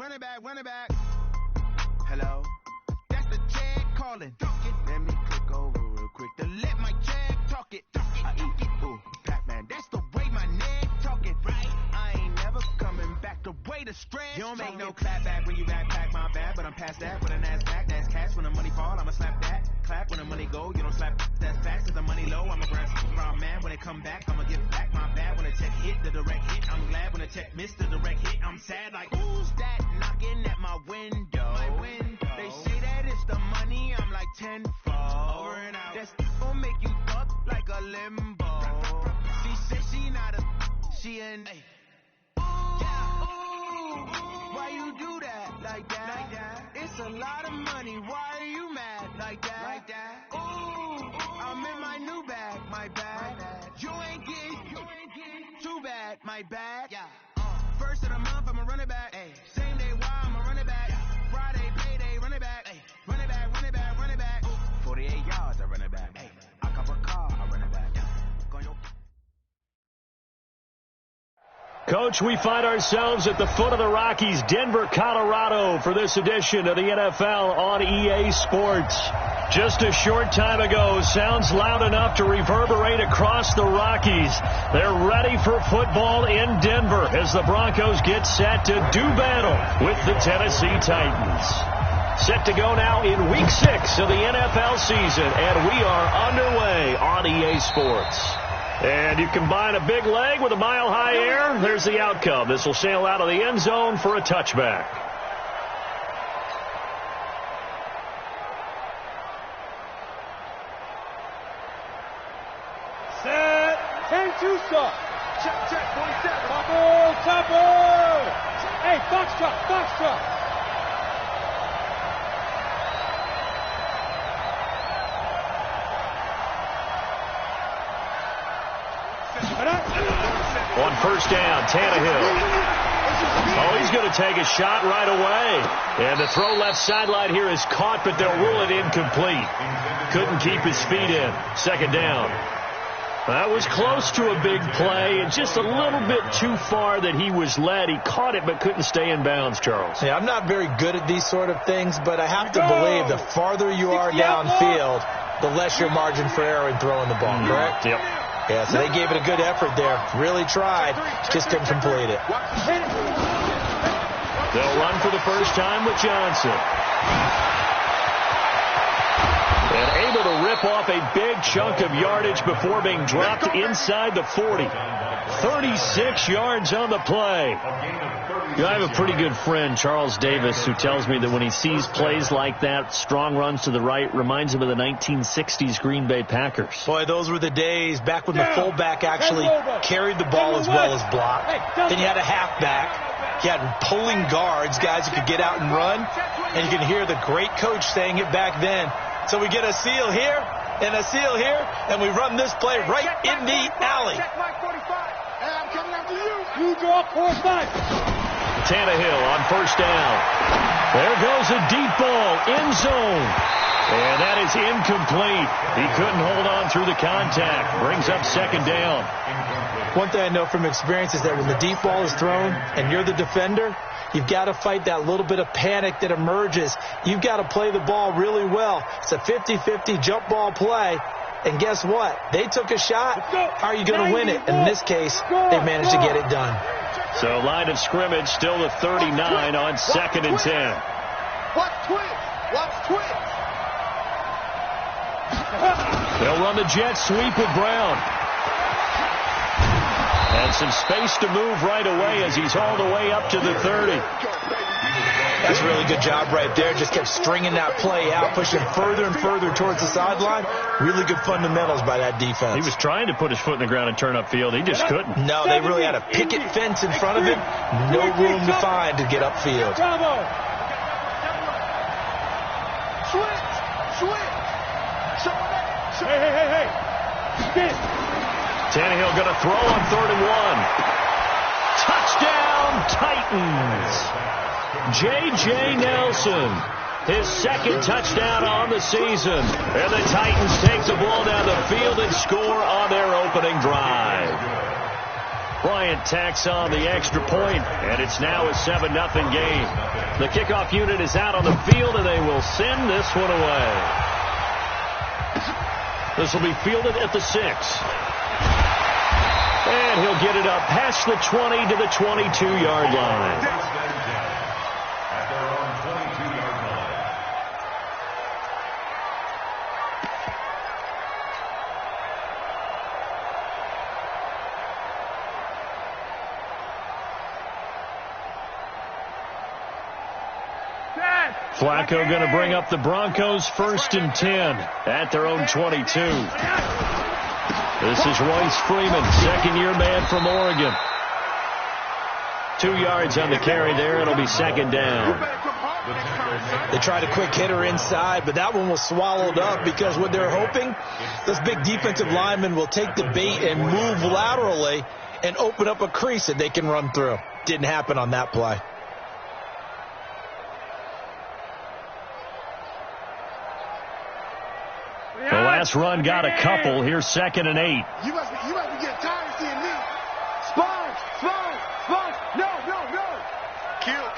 Run it back. Hello? That's the Jag calling. Let me click over real quick to let my Jag talk it. I eat it. Ooh, Pac-Man, that's the way my neck talking. Right? I ain't never coming back the way the stress. You don't make no clap back when you backpack my bad, but I'm past that. When the NASDAQ, that's cash. When the money fall, I'ma slap that. Clap when the money go, you don't slap. That's fast. Cause the money low, I'ma grab from man. When it come back, I'ma give back my bad. When the check hit, the direct hit. I'm glad when the check missed the direct hit. I'm sad like, who's that knocking at my window? They say that it's the money, I'm like tenfold. Over and out. That's gon' make you up like a limbo. She said she not a, she an ooh, why you do that like that? It's a lot of money, why are you mad like that? Ooh, I'm in my new bag, my bad. You ain't getting too bad, my bad. First of the month, I'ma run it back. Same day, why I'ma run it back. Friday, payday, run it back. Run it back, run it back, run it back. 48 yards, I run it back. I cop a car, I run it back. Coach, we find ourselves at the foot of the Rockies, Denver, Colorado, for this edition of the NFL on EA Sports. Just a short time ago, sounds loud enough to reverberate across the Rockies. They're ready for football in Denver as the Broncos get set to do battle with the Tennessee Titans. Set to go now in Week 6 of the NFL season, and we are underway on EA Sports. And you combine a big leg with a mile-high air, there's the outcome. This will sail out of the end zone for a touchback. Set. 10-2 stop. Check, 27. Topper. Hey, Foxtrot. On first down, Tannehill. Oh, he's going to take a shot right away. And the throw left sideline here is caught, but they'll rule it incomplete. Couldn't keep his feet in. Second down. That was close to a big play, and just a little bit too far that he was led. He caught it but couldn't stay in bounds, Charles. Yeah, I'm not very good at these sort of things, but I have to believe the farther you are downfield, the less your margin for error in throwing the ball, correct? Yep. Yeah, so they gave it a good effort there. Really tried. Just couldn't complete it. They'll run for the first time with Johnson. And able to rip off a big chunk of yardage before being dropped inside the 40. 36 yards on the play. I have a pretty good friend, Charles Davis, who tells me that when he sees plays like that, strong runs to the right, reminds him of the 1960s Green Bay Packers. Boy, those were the days back when the fullback actually carried the ball as well as blocked. Then you had a halfback. You had pulling guards, guys who could get out and run. And you can hear the great coach saying it back then. So we get a seal here and a seal here, and we run this play right in the alley. You draw 4-5. Tannehill on first down. There goes a deep ball, end zone. And that is incomplete. He couldn't hold on through the contact. Brings up second down. One thing I know from experience is that when the deep ball is thrown and you're the defender, you've got to fight that little bit of panic that emerges. You've got to play the ball really well. It's a 50-50 jump ball play. And guess what? They took a shot. How are you going to win it? In this case, they managed to get it done. So line of scrimmage still the 39 on second and 10. Watch twitch. They'll run the jet sweep with Brown. And some space to move right away as he's all the way up to the 30. That's a really good job right there. Just kept stringing that play out, pushing further and further towards the sideline. Really good fundamentals by that defense. He was trying to put his foot in the ground and turn upfield. He just couldn't. No, they really had a picket fence in front of him. No room to find to get upfield. Hey. Tannehill going to throw on 3rd and 1. Touchdown, Titans. J.J. Nelson, his second touchdown on the season. And the Titans take the ball down the field and score on their opening drive. Bryant tacks on the extra point, and it's now a 7-0 game. The kickoff unit is out on the field, and they will send this one away. This will be fielded at the 6. And he'll get it up past the 20 to the 22-yard line. Flacco going to bring up the Broncos 1st and 10 at their own 22. This is Royce Freeman, second-year man from Oregon. 2 yards on the carry there. It'll be 2nd down. They tried a quick hitter inside, but that one was swallowed up because what they're hoping, those big defensive linemen will take the bait and move laterally and open up a crease that they can run through. Didn't happen on that play. The last run got a couple. Here's 2nd and 8. You must be getting tired of seeing me. Sponge. No. Kill.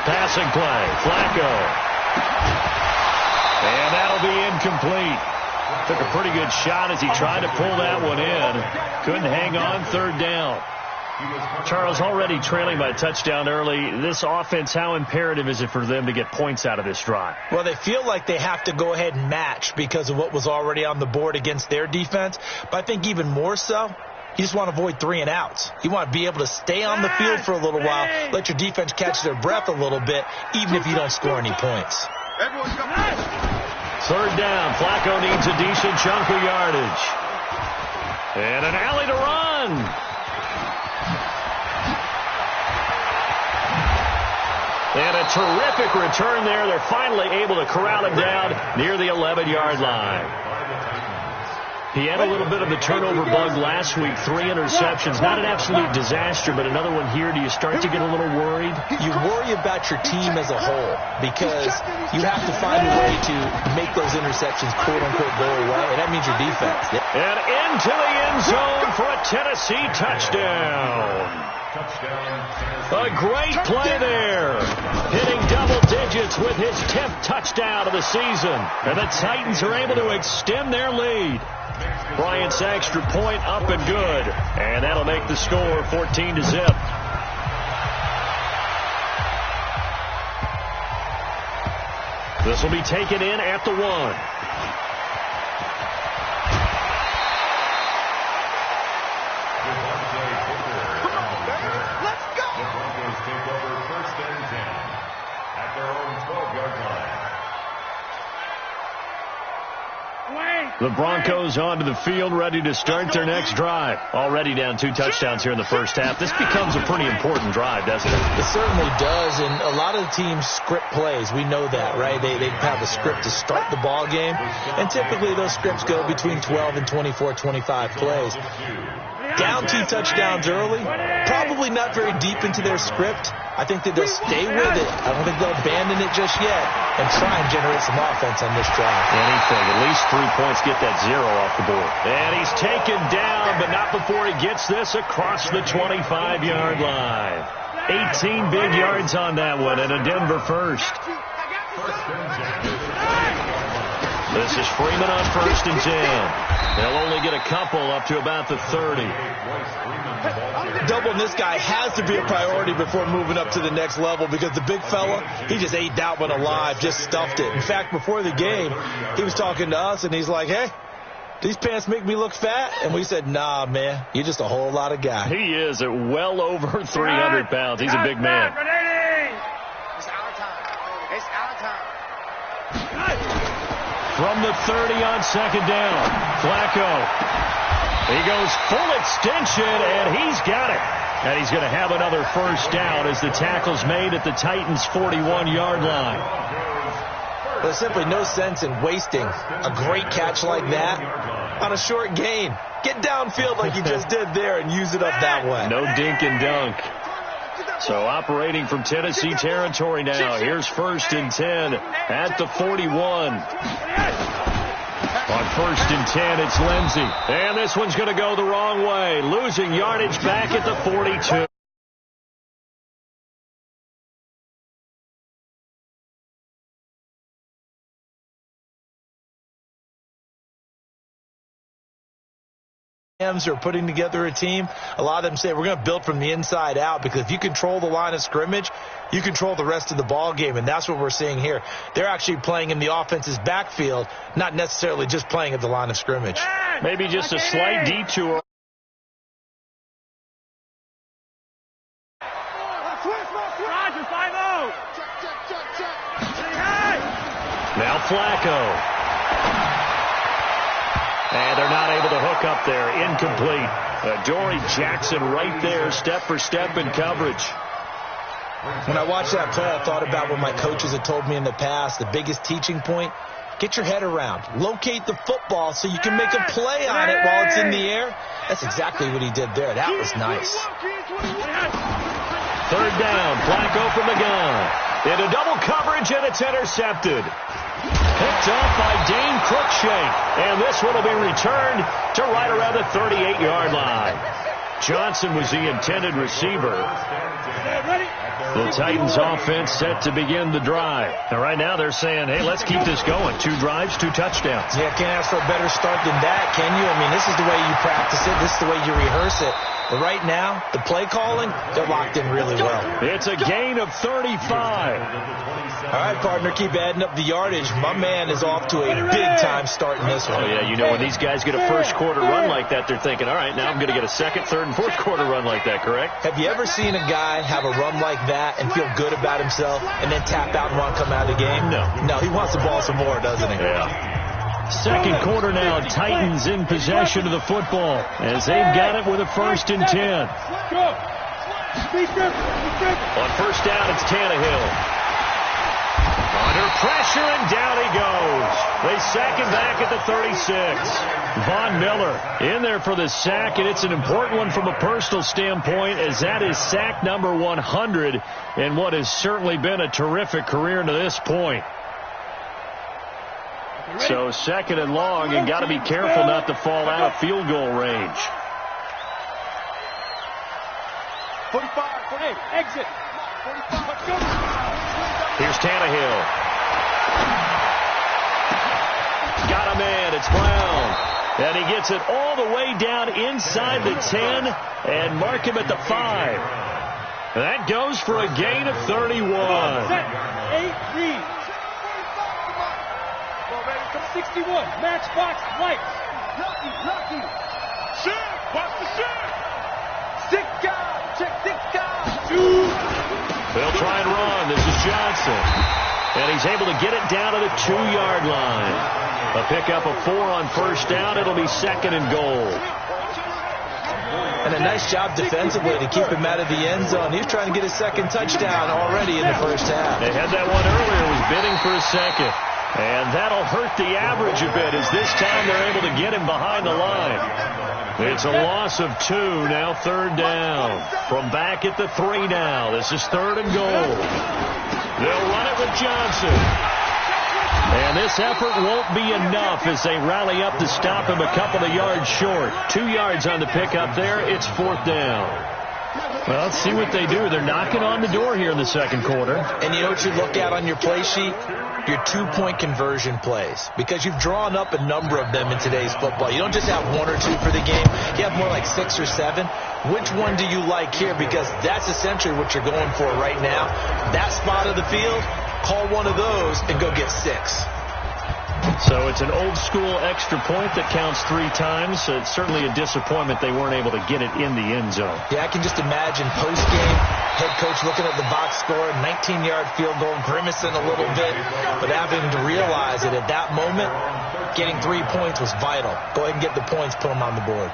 Passing play. Flacco. And that'll be incomplete. Took a pretty good shot as he tried to pull that one in. Couldn't hang on. 3rd down. Charles, already trailing by a touchdown early. This offense, how imperative is it for them to get points out of this drive? Well, they feel like they have to go ahead and match because of what was already on the board against their defense. But I think even more so, you just want to avoid 3 and outs. You want to be able to stay on the field for a little while, let your defense catch their breath a little bit, even if you don't score any points. 3rd down. Flacco needs a decent chunk of yardage. And an alley to run. And a terrific return there. They're finally able to corral him down near the 11-yard line. He had a little bit of the turnover bug last week. 3 interceptions. Not an absolute disaster, but another one here. Do you start to get a little worried? You worry about your team as a whole because you have to find a way to make those interceptions, quote-unquote, go away, and that means your defense. And into the end zone for a Tennessee touchdown. A great play there. Hitting double digits with his 10th touchdown of the season. And the Titans are able to extend their lead. Bryant's extra point up and good. And that'll make the score 14-0. This will be taken in at the 1. The Broncos onto the field, ready to start their next drive. Already down 2 touchdowns here in the first half. This becomes a pretty important drive, doesn't it? It certainly does, and a lot of the teams script plays. We know that, right? They have a script to start the ball game, and typically those scripts go between 12 and 24, 25 plays. Down 2 touchdowns early, probably not very deep into their script. I think that they'll stay with it. I don't think they'll abandon it just yet and try and generate some offense on this drive. Anything. At least 3 points, get that 0 off the board. And he's taken down, but not before he gets this across the 25-yard line. 18 big yards on that one, and a Denver first. This is Freeman on 1st and 10. They'll only get a couple up to about the 30. Doubling this guy has to be a priority before moving up to the next level because the big fella, he just ate that one alive, just stuffed it. In fact, before the game, he was talking to us, and he's like, hey, these pants make me look fat? And we said, nah, man, you're just a whole lot of guy. He is at well over 300 pounds. He's a big man. It's our time. It's our time. From the 30 on 2nd down, Flacco. He goes full extension, and he's got it. And he's going to have another first down as the tackle's made at the Titans' 41-yard line. There's simply no sense in wasting a great catch like that on a short gain. Get downfield like you just did there and use it up that way. No dink and dunk. So operating from Tennessee territory now. Here's 1st and 10 at the 41. On 1st and 10, it's Lindsey. And this one's going to go the wrong way. Losing yardage back at the 42. Are putting together a team. A lot of them say we're going to build from the inside out, because if you control the line of scrimmage, you control the rest of the ball game, and that's what we're seeing here. They're actually playing in the offense's backfield, not necessarily just playing at the line of scrimmage. Maybe just a slight detour. Now Flacco. And they're not able to hook up there. Incomplete. Adoree Jackson right there, step for step in coverage. When I watched that play, I thought about what my coaches had told me in the past. The biggest teaching point, get your head around. Locate the football so you can make a play on it while it's in the air. That's exactly what he did there. That was nice. 3rd down. Flacco from the gun. Into double coverage, and it's intercepted. Picked off by Dane Cruikshank. And this one will be returned to right around the 38-yard line. Johnson was the intended receiver. The Titans offense set to begin the drive. And right now they're saying, hey, let's keep this going. 2 drives, 2 touchdowns. Yeah, can't ask for a better start than that, can you? I mean, this is the way you practice it. This is the way you rehearse it. But right now, the play calling, they're locked in really well. It's a gain of 35. All right, partner, keep adding up the yardage. My man is off to a big-time start in this one. Oh, yeah, you know, when these guys get a first-quarter run like that, they're thinking, all right, now I'm going to get a second, third, and fourth-quarter run like that, correct? Have you ever seen a guy have a run like that and feel good about himself and then tap out and want to come out of the game? No. No, he wants the ball some more, doesn't he? Yeah. Second quarter now, Titans in possession of the football as they've got it with a 1st and 10. On 1st down, it's Tannehill. Under pressure, and down he goes. They sack him back at the 36. Von Miller in there for the sack, and it's an important one from a personal standpoint, as that is sack number 100 in what has certainly been a terrific career to this point. So 2nd and long, and got to be careful not to fall out of field goal range. 45, 48, exit. 45, let's go. Here's Tannehill. Got a man. It's Brown. And he gets it all the way down inside the 10 and mark him at the 5. That goes for a gain of 31. 8 read. 61. Matchbox lights. Lucky. Shoot. Watch the shoot. 6 guys. Check 6 guys. Shoot. They'll try and run. This is Johnson. And he's able to get it down to the 2-yard line. A pickup of 4 on 1st down. It'll be 2nd and goal. And a nice job defensively to keep him out of the end zone. He's trying to get his 2nd touchdown already in the 1st half. They had that one earlier. Was bidding for a 2nd. And that'll hurt the average a bit, as this time they're able to get him behind the line. It's a loss of 2, now 3rd down. From back at the 3 now. This is 3rd and goal. They'll run it with Johnson. And this effort won't be enough as they rally up to stop him a couple of yards short. 2 yards on the pickup there. It's 4th down. Well, let's see what they do. They're knocking on the door here in the 2nd quarter. And you know what you look at on your play sheet? Your 2-point conversion plays, because you've drawn up a number of them in today's football. You don't just have 1 or 2 for the game. You have more like 6 or 7. Which one do you like here? Because that's essentially what you're going for right now. That spot of the field, call one of those and go get 6. So it's an old-school extra point that counts 3 times. So it's certainly a disappointment they weren't able to get it in the end zone. Yeah, I can just imagine post-game, head coach looking at the box score, 19-yard field goal, grimacing a little bit, but having to realize that at that moment, getting 3 points was vital. Go ahead and get the points, put them on the board.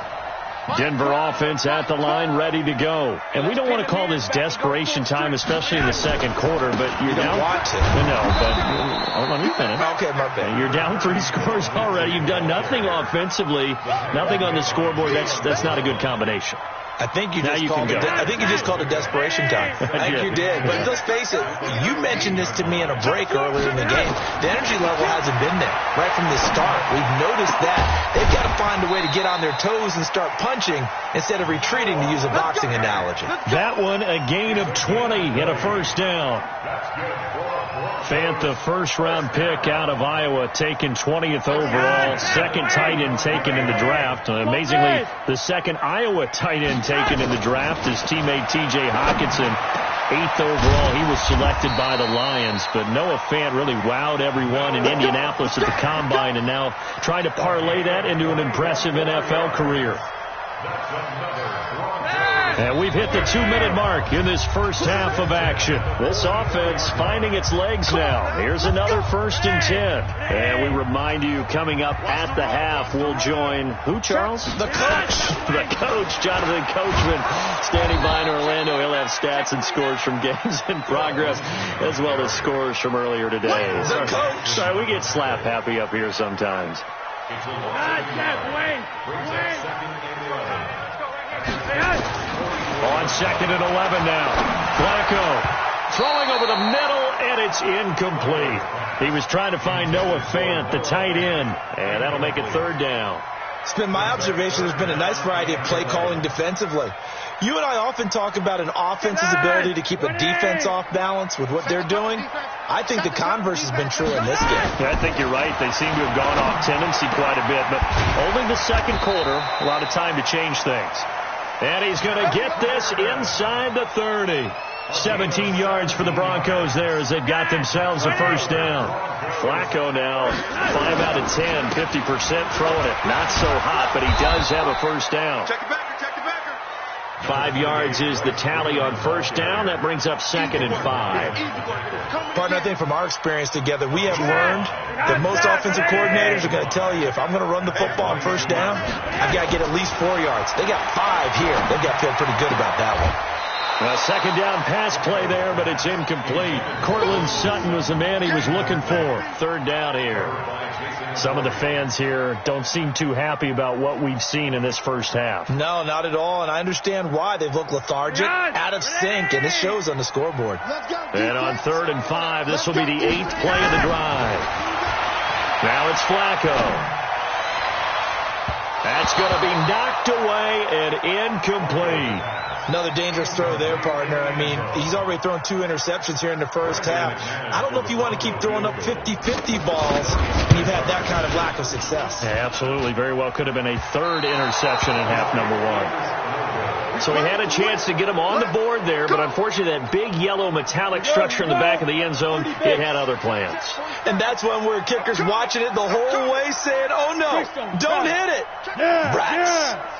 Denver offense at the line, ready to go. And we don't want to call this desperation time, especially in the 2nd quarter, but you're down. You don't want to. No, but let me finish. Okay, my bad. You're down 3 scores already. You've done nothing offensively, nothing on the scoreboard. That's not a good combination. I think you just called it desperation time. I think you did. But let's face it, you mentioned this to me in a break earlier in the game. The energy level hasn't been there right from the start. We've noticed that. They've got to find a way to get on their toes and start punching instead of retreating, to use a boxing analogy. That one, a gain of 20 and a first down. Fant, the first-round pick out of Iowa, taken 20th overall. Second tight end taken in the draft. Amazingly, the second Iowa tight end taken in the draft, his teammate T.J. Hockenson, 8th overall. He was selected by the Lions, but Noah Fant really wowed everyone in Indianapolis at the Combine, and now trying to parlay that into an impressive NFL career. And we've hit the 2-minute mark in this first half of action. This offense finding its legs now. Here's another 1st and 10. And we remind you, coming up at the half, we'll join who, Charles? The coach. The coach, Jonathan Coachman, standing by in Orlando. He'll have stats and scores from games in progress, as well as scores from earlier today. The coach. Sorry, we get slap happy up here sometimes. On 2nd and 11 now. Flacco throwing over the middle, and it's incomplete. He was trying to find Noah Fant, the tight end, and that'll make it 3rd down. It's been my observation there's been a nice variety of play calling defensively. You and I often talk about an offense's ability to keep a defense off balance with what they're doing. I think the converse has been true in this game. Yeah, I think you're right. They seem to have gone off tendency quite a bit, but only the second quarter, a lot of time to change things. And he's going to get this inside the 30. 17 yards for the Broncos there as they've got themselves a first down. Flacco now 5 out of 10, 50% throwing it. Not so hot, but he does have a first down. Check it backer, check it backer. 5 yards is the tally on first down. That brings up 2nd and 5. Partner, I think from our experience together, we have learned that most offensive coordinators are going to tell you, if I'm going to run the football on first down, I've got to get at least 4 yards. They got 5 here. They've got to feel pretty good about that one. A second down pass play there, but it's incomplete. Cortland Sutton was the man he was looking for. 3rd down here. Some of the fans here don't seem too happy about what we've seen in this first half. No, not at all, and I understand why. They've looked lethargic, out of sync, and this shows on the scoreboard. And on 3rd and 5, this will be the 8th play of the drive. Now it's Flacco. That's going to be knocked away and incomplete. Another dangerous throw there, partner. I mean, he's already thrown 2 interceptions here in the first half. I don't know if you want to keep throwing up 50-50 balls when you've had that kind of lack of success. Yeah, absolutely. Very well could have been a 3rd interception in half number 1. So he had a chance to get him on the board there, but unfortunately that big yellow metallic structure in the back of the end zone, it had other plans. And that's when we're kickers watching it the whole way saying, oh no, don't hit it. Brats.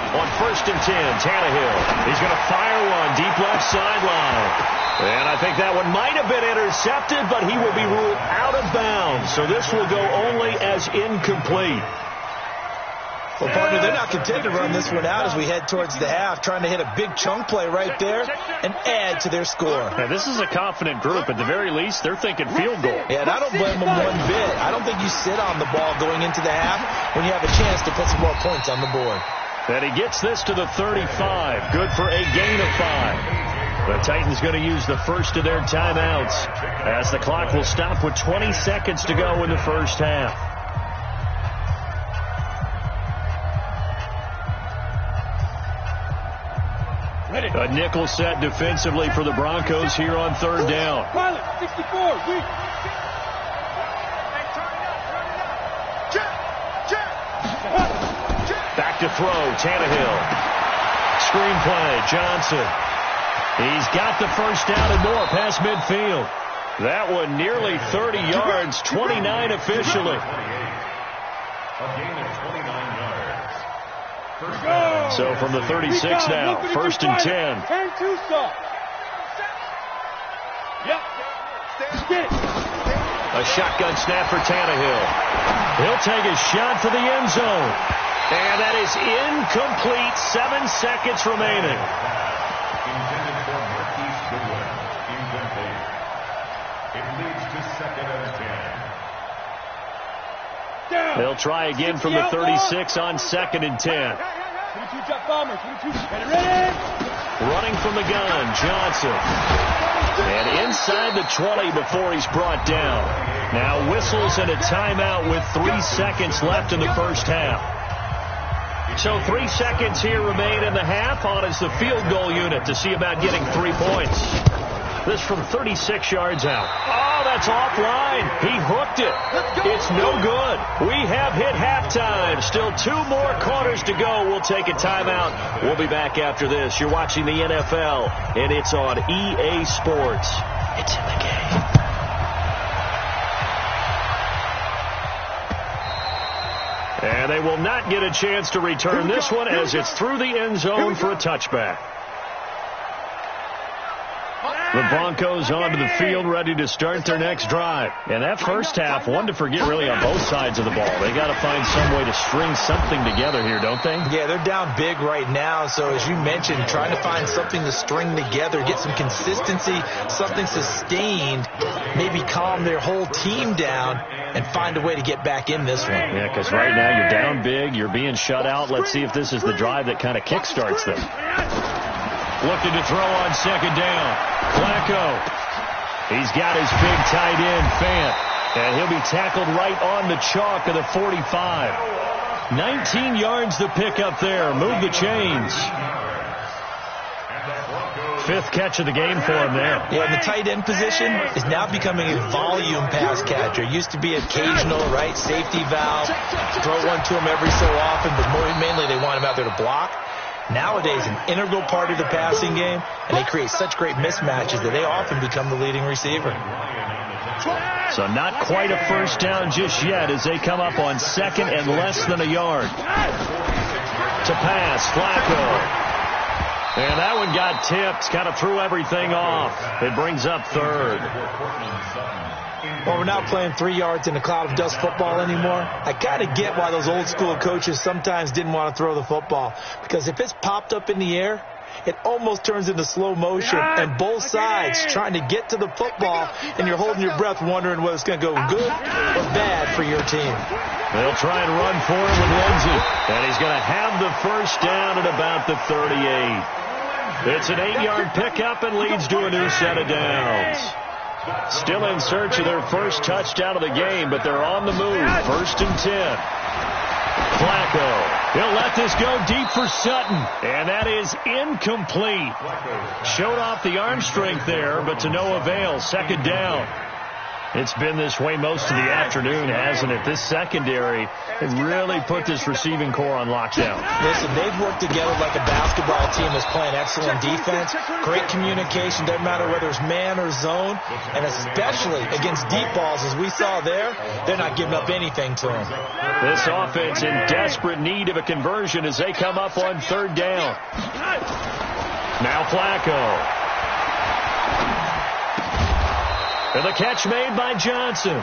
On 1st and 10, Tannehill. He's going to fire one deep left sideline. And I think that one might have been intercepted, but he will be ruled out of bounds. So this will go only as incomplete. Well, partner, they're not content to run this one out as we head towards the half, trying to hit a big chunk play right there and add to their score. Now, this is a confident group. At the very least, they're thinking field goal. Yeah, and I don't blame them one bit. I don't think you sit on the ball going into the half when you have a chance to put some more points on the board. And he gets this to the 35. Good for a gain of 5. The Titans going to use the first of their timeouts as the clock will stop with 20 seconds to go in the first half. A nickel set defensively for the Broncos here on 3rd down. Pilot, 64, weak. Back to throw, Tannehill. Screenplay, Johnson. He's got the first down and more past midfield. That one nearly 30 yards, 29 officially. A gain of 29 yards. So from the 36 now, 1st and 10. Turn 2 stop. Yep. A shotgun snap for Tannehill. He'll take a shot for the end zone. And that is incomplete. 7 seconds remaining. Intended for Marquise Goodwin. Incomplete. It leads to 2nd and 10. They'll try again from the 36 on 2nd and 10. Running from the gun, Johnson. And inside the 20 before he's brought down. Now whistles and a timeout with 3 seconds left in the first half. So 3 seconds here remain in the half. On is the field goal unit to see about getting 3 points. This from 36 yards out. Oh, that's offline. He hooked it. It's no good. We have hit halftime. Still 2 more quarters to go. We'll take a timeout. We'll be back after this. You're watching the NFL, and it's on EA Sports. It's in the game. And they will not get a chance to return this one as it's through the end zone for a touchback. The Broncos onto the field, ready to start their next drive. And that first half, one to forget really on both sides of the ball. They got to find some way to string something together here, don't they? Yeah, they're down big right now. So as you mentioned, trying to find something to string together, get some consistency, something sustained, maybe calm their whole team down and find a way to get back in this one. Yeah, because right now you're down big, you're being shut out. Let's see if this is the drive that kind of kickstarts them. Looking to throw on 2nd down. Flacco. He's got his big tight end, Fant. And he'll be tackled right on the chalk of the 45. 19 yards to pick up there. Move the chains. 5th catch of the game for him there. Yeah, and the tight end position is now becoming a volume pass catcher. It used to be occasional, right? Safety valve. Throw one to him every so often, but mainly they want him out there to block. Nowadays, an integral part of the passing game, and they create such great mismatches that they often become the leading receiver. So not quite a first down just yet as they come up on 2nd and less than a yard. To pass, Flacco. And that one got tipped, kind of threw everything off. It brings up 3rd. Well, we're not playing 3 yards in a cloud of dust football anymore. I kind of get why those old school coaches sometimes didn't want to throw the football. Because if it's popped up in the air, it almost turns into slow motion. And both sides trying to get to the football, and you're holding your breath wondering whether it's going to go good or bad for your team. They'll try and run for it with Lindsey. And he's going to have the first down at about the 38. It's an 8-yard pickup and leads to a new set of downs. Still in search of their first touchdown of the game, but they're on the move. 1st and 10. Flacco. He'll let this go deep for Sutton. And that is incomplete. Showed off the arm strength there, but to no avail. 2nd down. It's been this way most of the afternoon, hasn't it? This secondary has really put this receiving core on lockdown. Listen, they've worked together like a basketball team that's playing excellent defense. Great communication, doesn't matter whether it's man or zone. And especially against deep balls, as we saw there, they're not giving up anything to them. This offense in desperate need of a conversion as they come up on 3rd down. Now Flacco. And the catch made by Johnson.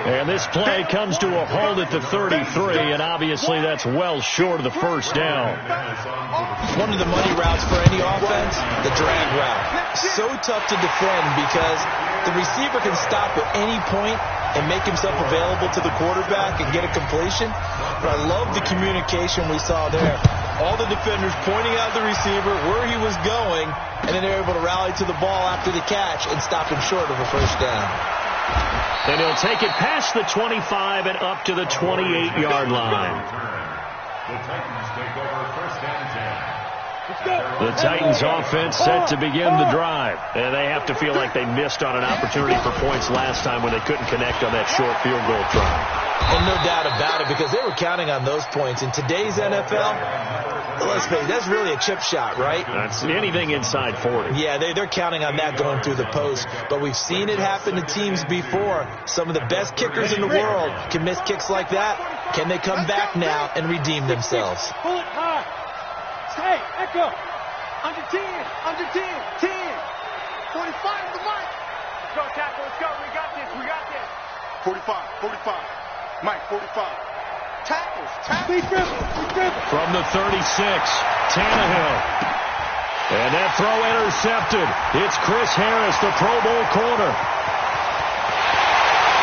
And this play comes to a halt at the 33, and obviously that's well short of the first down. One of the money routes for any offense, the drag route. So tough to defend because the receiver can stop at any point and make himself available to the quarterback and get a completion. But I love the communication we saw there. All the defenders pointing out the receiver, where he was going, and then they're able to rally to the ball after the catch and stop him short of a first down. And he'll take it past the 25 and up to the 28-yard line. The Titans take over 1st and 10. The Titans offense set to begin the drive. And they have to feel like they missed on an opportunity for points last time when they couldn't connect on that short field goal try. And no doubt about it, because they were counting on those points. In today's NFL, let's face it, that's really a chip shot, right? That's anything inside 40. Yeah, they're counting on that going through the post. But we've seen it happen to teams before. Some of the best kickers in the world can miss kicks like that. Can they come back now and redeem themselves? Pull it hard. Stay, echo. Under 10, under 10, 10. 45 on the mic. Let's go, tackle, let's go. We got this, we got this. 45, 45. Mike, 45. Tackles, tackles. Be dribble. From the 36, Tannehill. And that throw intercepted. It's Chris Harris, the Pro Bowl corner.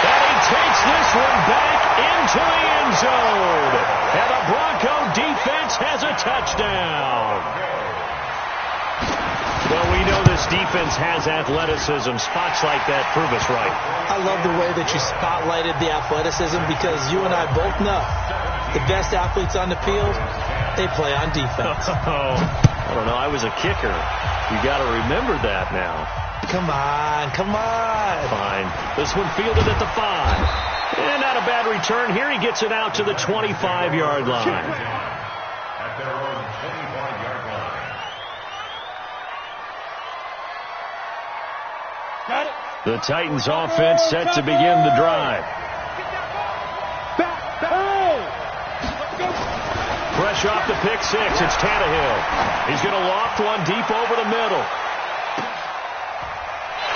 And he takes this one back into the end zone. And the Bronco defense has a touchdown. Well, we know this defense has athleticism. Spots like that prove us right. I love the way that you spotlighted the athleticism because you and I both know the best athletes on the field, they play on defense. Oh, I don't know. I was a kicker. You got to remember that now. Come on, come on. Fine. This one fielded at the 5. And not a bad return. Here he gets it out to the 25-yard line. At their own 25-yard line. Got it. The Titans offense set to begin the drive. Back. Hey. Fresh off the pick 6, it's Tannehill. He's going to loft one deep over the middle.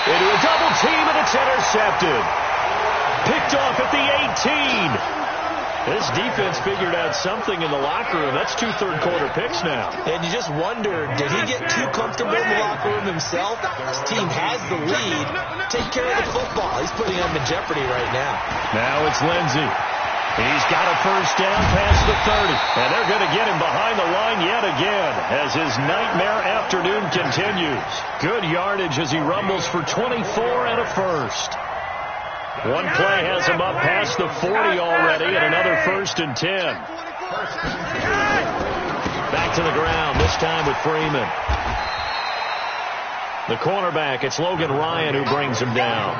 Into a double team, and it's intercepted. Picked off at the 18. This defense figured out something in the locker room. That's 2 third-quarter picks now. And you just wonder, did he get too comfortable in the locker room himself? His team has the lead. Take care of the football. He's putting them in jeopardy right now. Now it's Lindsey. He's got a first down past the 30. And they're going to get him behind the line yet again as his nightmare afternoon continues. Good yardage as he rumbles for 24 and a first. One play has him up past the 40 already, and another 1st and 10. Back to the ground, this time with Freeman. The cornerback, it's Logan Ryan who brings him down.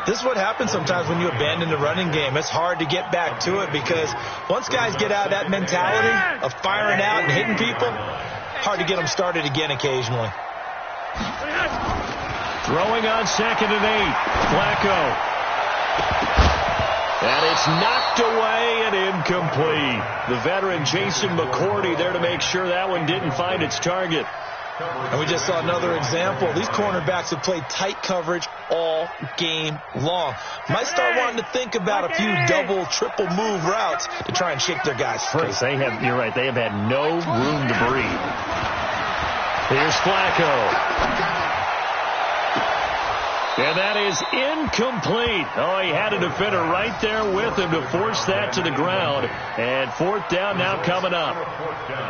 This is what happens sometimes when you abandon the running game. It's hard to get back to it because once guys get out of that mentality of firing out and hitting people, hard to get them started again occasionally. Throwing on 2nd and 8. Flacco. And it's knocked away and incomplete. The veteran Jason McCourty there to make sure that one didn't find its target. And we just saw another example. These cornerbacks have played tight coverage all game long. Might start wanting to think about a few double, triple move routes to try and shake their guys free. You're right, they have had no room to breathe. Here's Flacco. And that is incomplete. Oh, he had a defender right there with him to force that to the ground. And 4th down now coming up.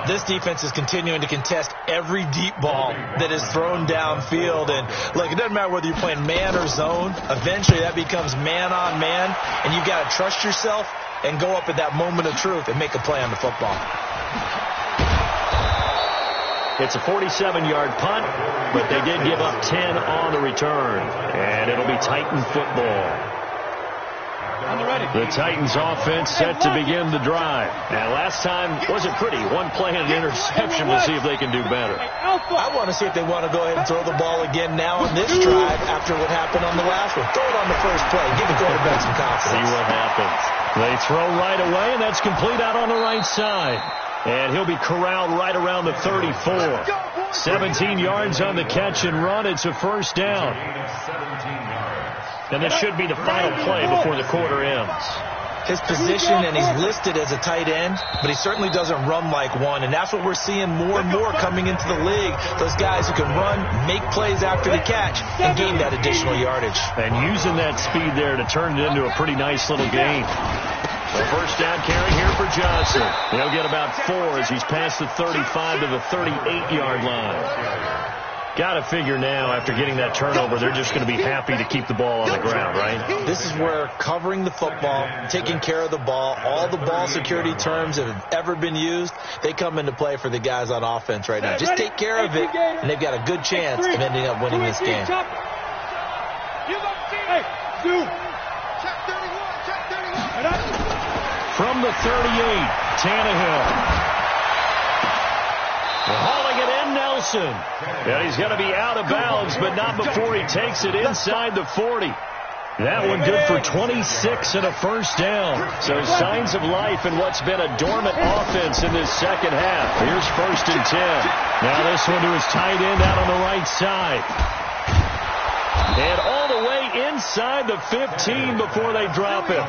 This defense is continuing to contest every deep ball that is thrown downfield. And, look, it doesn't matter whether you're playing man or zone. Eventually that becomes man on man. And you've got to trust yourself and go up at that moment of truth and make a play on the football. It's a 47-yard punt, but they did give up 10 on the return. And it'll be Titan football. The Titans offense set to begin the drive. And last time wasn't pretty. One play and an interception. We'll see if they can do better. I want to see if they want to go ahead and throw the ball again now on this drive after what happened on the last one. Throw it on the first play. Give the quarterback some confidence. See what happens. They throw right away, and that's complete out on the right side. And he'll be corralled right around the 34. 17 yards on the catch and run. It's a first down. And this should be the final play before the quarter ends. His position, and he's listed as a tight end, but he certainly doesn't run like one. And that's what we're seeing more and more coming into the league. Those guys who can run, make plays after the catch, and gain that additional yardage. And using that speed there to turn it into a pretty nice little game. The first down carry here for Johnson. He'll get about 4 as he's past the 35 to the 38-yard line. Got to figure now, after getting that turnover, they're just going to be happy to keep the ball on the ground, right? This is where covering the football, taking care of the ball, all the ball security terms that have ever been used, they come into play for the guys on offense right now. Just take care of it, and they've got a good chance of ending up winning this game. From the 38, Tannehill. Hauling it in, Nelson. And he's going to be out of bounds, but not before he takes it inside the 40. That one good for 26 and a first down. So signs of life in what's been a dormant offense in this second half. Here's 1st and 10. Now this one to his tight end out on the right side. And all the way inside the 15 before they drop him.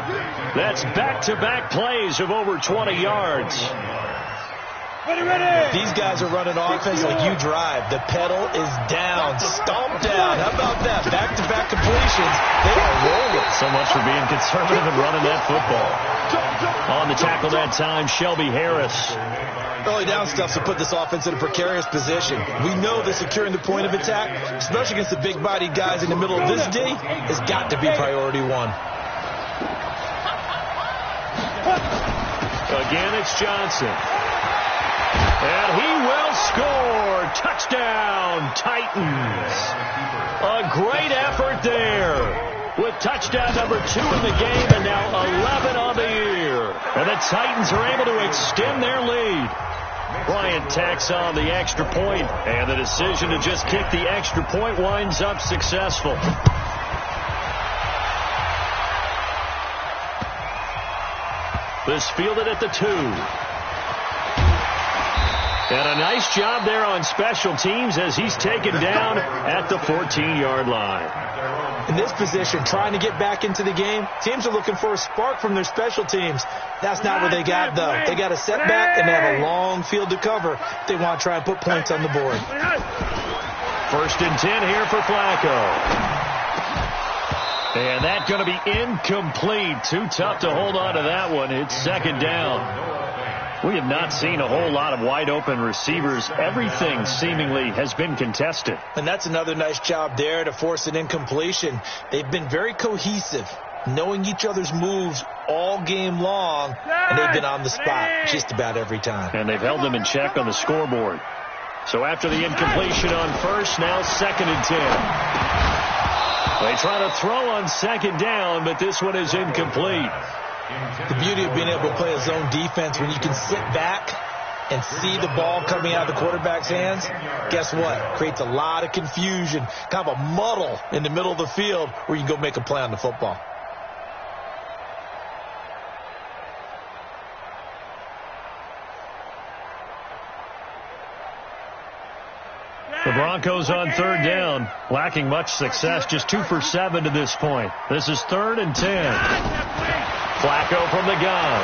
That's back-to-back plays of over 20 yards. These guys are running offense like you drive. The pedal is down, stomped down. How about that? Back-to-back completions. They are rolling. So much for being conservative and running that football. On the tackle that time, Shelby Harris. Early down stuff to put this offense in a precarious position. We know that securing the point of attack, especially against the big-bodied guys in the middle of this D, has got to be priority one. Again, it's Johnson. And he will score. Touchdown, Titans. A great effort there. With touchdown number 2 in the game and now 11 on the year. And the Titans are able to extend their lead. Bryant tacks on the extra point, and the decision to just kick the extra point winds up successful. This fielded at the 2. And a nice job there on special teams as he's taken down at the 14-yard line. In this position, trying to get back into the game, teams are looking for a spark from their special teams. That's not what they got, though. They got a setback, and they have a long field to cover. They want to try and put points on the board. 1st and 10 here for Flacco. And that's going to be incomplete. Too tough to hold on to that one. It's 2nd down. We have not seen a whole lot of wide-open receivers. Everything seemingly has been contested. And that's another nice job there to force an incompletion. They've been very cohesive, knowing each other's moves all game long, and they've been on the spot just about every time. And they've held them in check on the scoreboard. So after the incompletion on 1st, now 2nd and 10. They try to throw on 2nd down, but this one is incomplete. The beauty of being able to play a zone defense when you can sit back and see the ball coming out of the quarterback's hands, guess what? Creates a lot of confusion, kind of a muddle in the middle of the field where you can go make a play on the football. The Broncos on 3rd down, lacking much success, just 2 for 7 to this point. This is 3rd and 10. Flacco from the gun.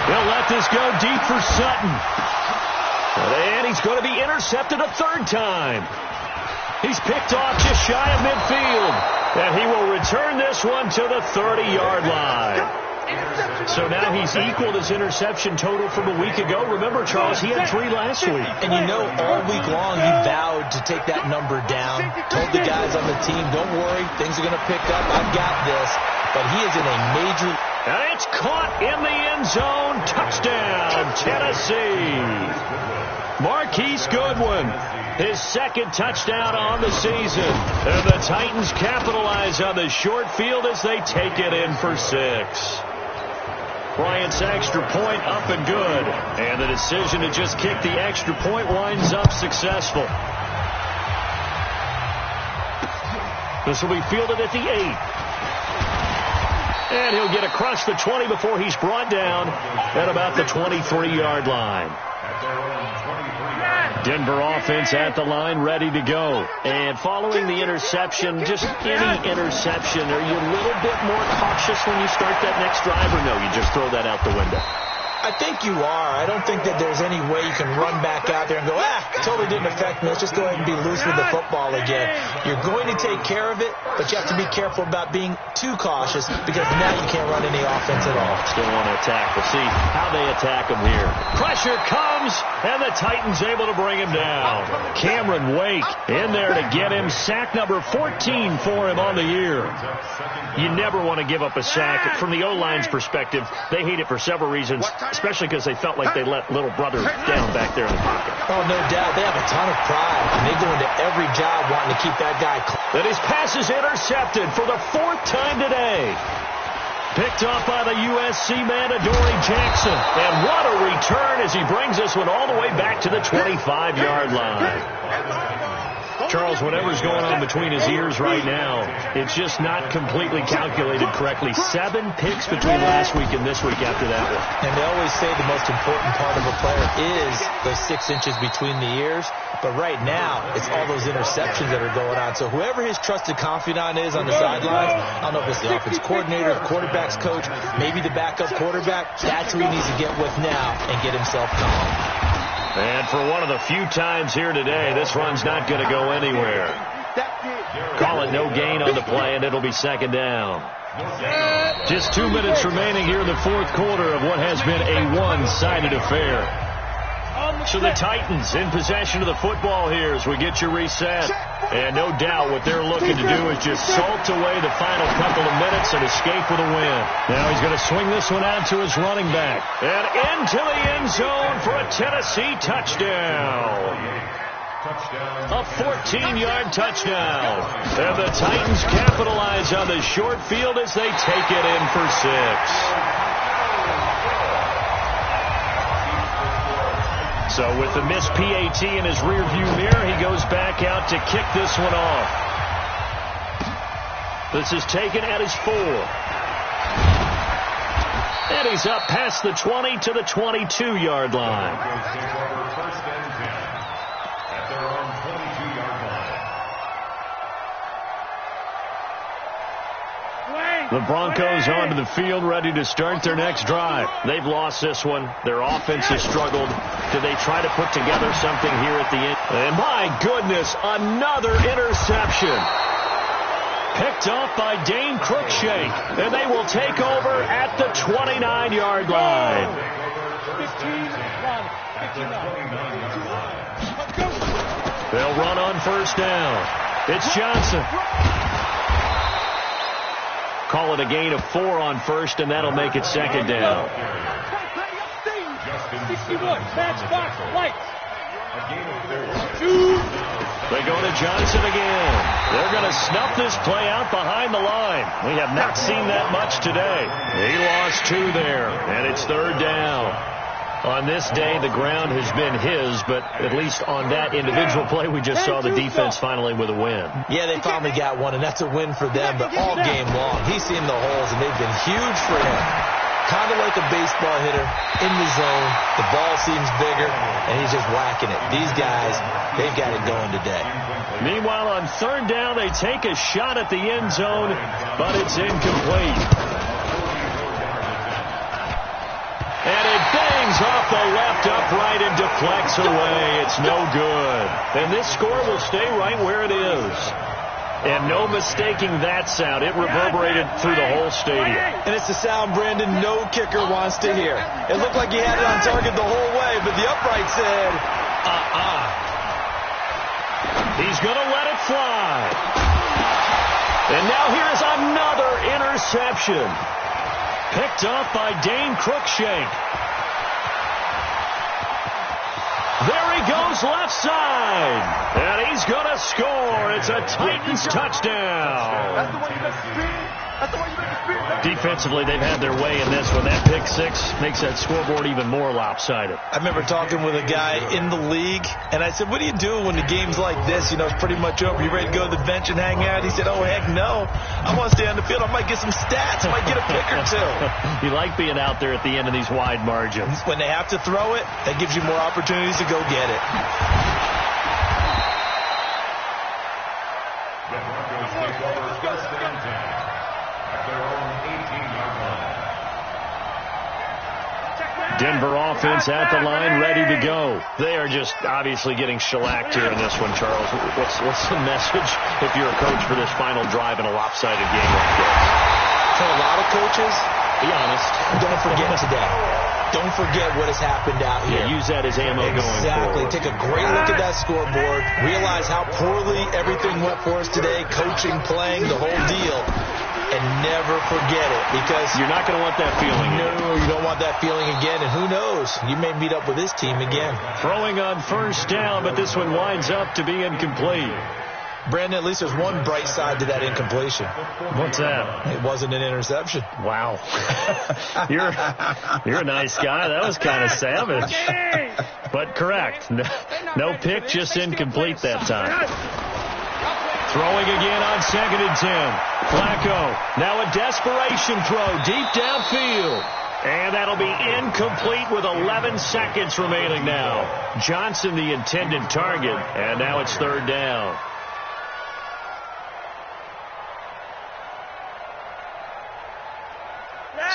He'll let this go deep for Sutton. And he's going to be intercepted a 3rd time. He's picked off just shy of midfield. And he will return this one to the 30-yard line. So now he's equaled his interception total from a week ago. Remember, Charles, he had 3 last week. And you know, all week long he vowed to take that number down. Told the guys on the team, don't worry, things are going to pick up. I've got this. But he is in a major... And it's caught in the end zone. Touchdown, Tennessee. Marquise Goodwin, his 2nd touchdown on the season. And the Titans capitalize on the short field as they take it in for 6. Bryant's extra point up and good. And the decision to just kick the extra point winds up successful. This will be fielded at the 8. And he'll get across the 20 before he's brought down at about the 23-yard line. Denver offense at the line, ready to go. And following the interception, just any interception, are you a little bit more cautious when you start that next drive, or no, you just throw that out the window? I think you are. I don't think that there's any way you can run back out there and go, totally didn't affect me. Let's just go ahead and be loose with the football again. You're going to take care of it, but you have to be careful about being too cautious because now you can't run any offense at all. Still want to attack. We'll see how they attack him here. Pressure comes, and the Titans able to bring him down. Cameron Wake in there to get him. Sack number 14 for him on the year. You never want to give up a sack. From the O-line's perspective, they hate it for several reasons, especially because they felt like they let little brother down back there in the pocket. Oh, no doubt. They have a ton of pride, and they go into every job wanting to keep that guy clean. And his pass is intercepted for the 4th time today. Picked off by the USC man, Adoree Jackson. And what a return as he brings this one all the way back to the 25-yard line. Charles, whatever's going on between his ears right now, it's just not completely calculated correctly. 7 picks between last week and this week after that one. And they always say the most important part of a player is those 6 inches between the ears. But right now, it's all those interceptions that are going on. So whoever his trusted confidant is on the sidelines, I don't know if it's the offense coordinator, the quarterback's coach, maybe the backup quarterback, that's who he needs to get with now and get himself calm. And for one of the few times here today, this run's not going to go anywhere. Call it no gain on the play, and it'll be second down. Just 2 minutes remaining here in the fourth quarter of what has been a one-sided affair. So the Titans in possession of the football here as we get you reset. And no doubt what they're looking to do is just salt away the final couple of minutes and escape with a win. Now he's going to swing this one out to his running back. And into the end zone for a Tennessee touchdown. A 14-yard touchdown. And the Titans capitalize on the short field as they take it in for 6. So with the missed PAT in his rearview mirror, he goes back out to kick this one off. This is taken at his 4. And he's up past the 20 to the 22-yard line. First and 10 at their own 22-yard line. The Broncos onto the field, ready to start their next drive. They've lost this one. Their offense has struggled. Do they try to put together something here at the end? And my goodness, another interception. Picked off by Dane Cruikshank. And they will take over at the 29-yard line. 15-1. They'll run on first down. It's Johnson. Call it a gain of 4 on first, and that'll make it second down. 61, matchbox, lights. They go to Johnson again. They're going to snuff this play out behind the line. We have not seen that much today. He lost 2 there, and it's third down. On this day, the ground has been his, but at least on that individual play, we just saw the defense finally with a win. Yeah, they finally got one, and that's a win for them, but all game long, he's seen the holes, and they've been huge for him. Kind of like a baseball hitter in the zone. The ball seems bigger, and he's just whacking it. These guys, they've got it going today. Meanwhile, on third down, they take a shot at the end zone, but it's incomplete. And it bangs off the left upright and deflects away. It's no good. And this score will stay right where it is. And no mistaking that sound. It reverberated through the whole stadium. And it's the sound Brandon no kicker wants to hear. It looked like he had it on target the whole way, but the upright said, He's going to let it fly. And now here's another interception. Picked off by Dane Cruikshank. There he goes left side. And he's going to score. It's a Titans touchdown. That's the one you make the spin. That's the one you make the spin. Defensively, they've had their way in this one. That pick 6 makes that scoreboard even more lopsided. I remember talking with a guy in the league, and I said, what do you do when the game's like this? You know, it's pretty much over. You ready to go to the bench and hang out? He said, oh, heck no. I want to stay on the field. I might get some stats. I might get a pick or 2. You like being out there at the end of these wide margins. When they have to throw it, that gives you more opportunities to go get it. The Broncos take over first and 10 at their own 18-yard line. Denver offense at the line, ready to go. They are just obviously getting shellacked here in this one, Charles. What's the message if you're a coach for this final drive in a lopsided game like this? For a lot of coaches, be honest, don't forget today. Don't forget what has happened out here. Yeah, use that as ammo going forward. Exactly. Take a great look at that scoreboard. Realize how poorly everything went for us today. Coaching, playing, the whole deal. And never forget it, because you're not going to want that feeling again. No, you don't want that feeling again. And who knows? You may meet up with this team again. Throwing on first down, but this one winds up to be incomplete. Brandon, at least there's one bright side to that incompletion. What's that? It wasn't an interception. Wow. You're a nice guy. That was kind of savage. But correct. No pick, just incomplete that time. Throwing again on 2nd and 10. Flacco. Now a desperation throw deep downfield. And that'll be incomplete with 11 seconds remaining now. Johnson the intended target. And now it's third down.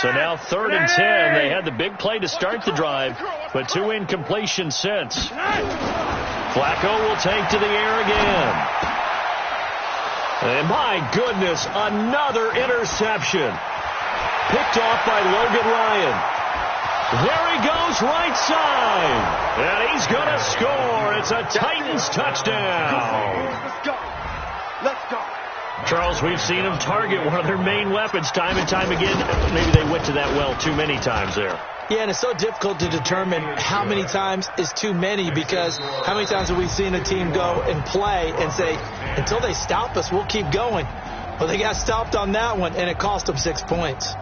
So now now 3rd and 10. They had the big play to start the drive, but 2 incompletions since. Flacco will take to the air again. And my goodness, another interception. Picked off by Logan Ryan. There he goes, right side. And he's going to score. It's a Titans touchdown. Let's go. Let's go. Charles, we've seen them target one of their main weapons time and time again. Maybe they went to that well too many times there. Yeah, and it's so difficult to determine how many times is too many, because how many times have we seen a team go and play and say, until they stop us, we'll keep going. Well, they got stopped on that one, and it cost them 6 points.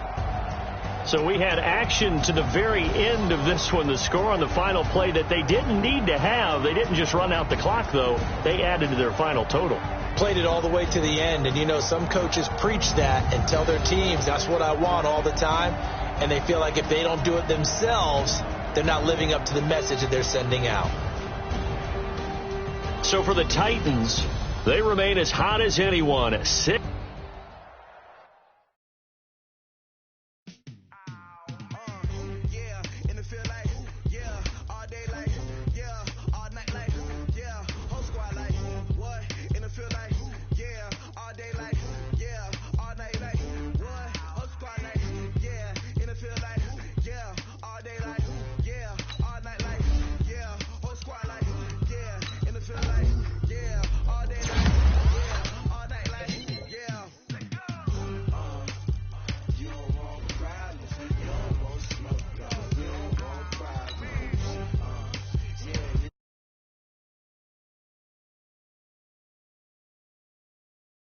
So we had action to the very end of this one, the score on the final play that they didn't need to have. They didn't just run out the clock, though. They added to their final total. Played it all the way to the end, and you know, some coaches preach that and tell their teams, that's what I want all the time, and they feel like if they don't do it themselves, they're not living up to the message that they're sending out. So for the Titans, they remain as hot as anyone. 6